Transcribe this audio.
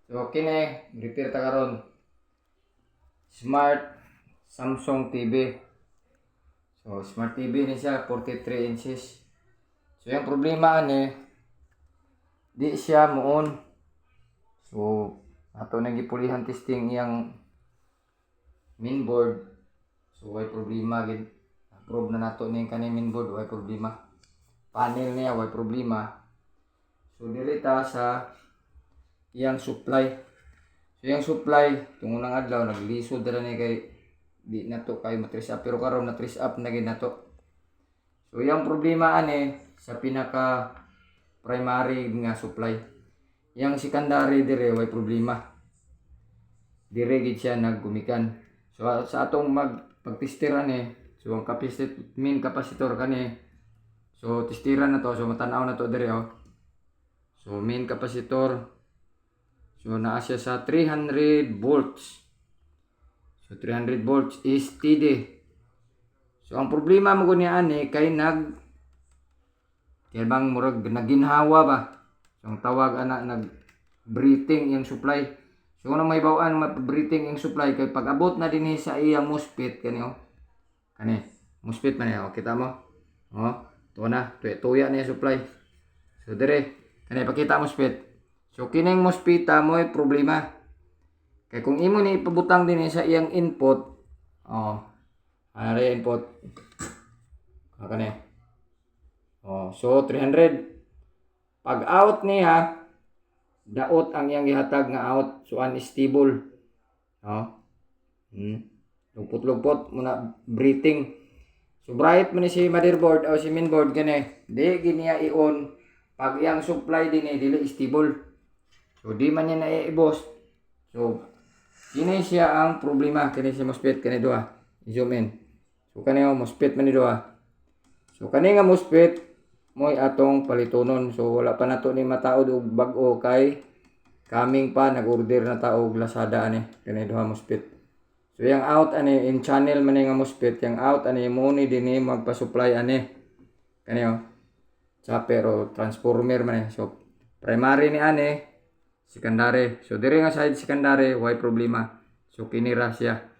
So kini repair ta karon smart Samsung TV. So smart TV ni siya 43 inches. So yung problema ani di siya muon. So ato nang gipulihan testing iyang mainboard. So way problema gid. Approve na nato ning kaning mainboard, way problema. Panel niya way problema. So dili ta sa iyang supply. So iyang supply tungod ng adlaw naglisod ra ni kay di nato kay matrace up, pero karon na trace up na gid nato. So iyang problema ani sa pinaka primary nga supply. Yang secondary dire way problema. Dire gid siya naggumikan. So sa atong pagtester ani, so ang main capacitor kani. So testiran na to, so matanaw na to dire oh. So main capacitor, so naa siya sa 300 volts. So 300 volts is steady. So ang problema mo niya ani kay kay bang murag naginhawa ba. So ang tawag ana breathing yung supply. So kung may bawaan breathing yung supply kay pag abot na dinhi sa iyang MOSFET kani oh. Kani MOSFET man oh, kita mo. Oh, tuwa na, tuya na yung supply. So dire kani pakita MOSFET. So kining MOSFET mo ay problema. Kay kung imo ni ipabutang din sa iyang input, oh, ano input? Kani. Oh, so 300. Pag out niya, daot ang iyang gihatag nga out, so unstable. Oh. Lugpot-lugpot muna breathing. So bright man ni si motherboard o si mainboard gani. Di giniya i-on pag iyang supply din dili stable. So di man niya na-i-boost. So kini siya ang problema kini si MOSFET kani duha. I-zoom in. So kani MOSFET man ni duha. So kani nga MOSFET mo'y atong palitonon. So wala pa nato ni mataod og bag-o kay coming pa nag-order na ta og Lazada ani kani duha MOSFET. So yang out ani in channel man nga MOSFET, yang out ani mo ni dinhi magpa-supply ani. Kani chopper o transformer man. So primary ni ani, secondary. So diri nga side secondary way problema. So kinira siya.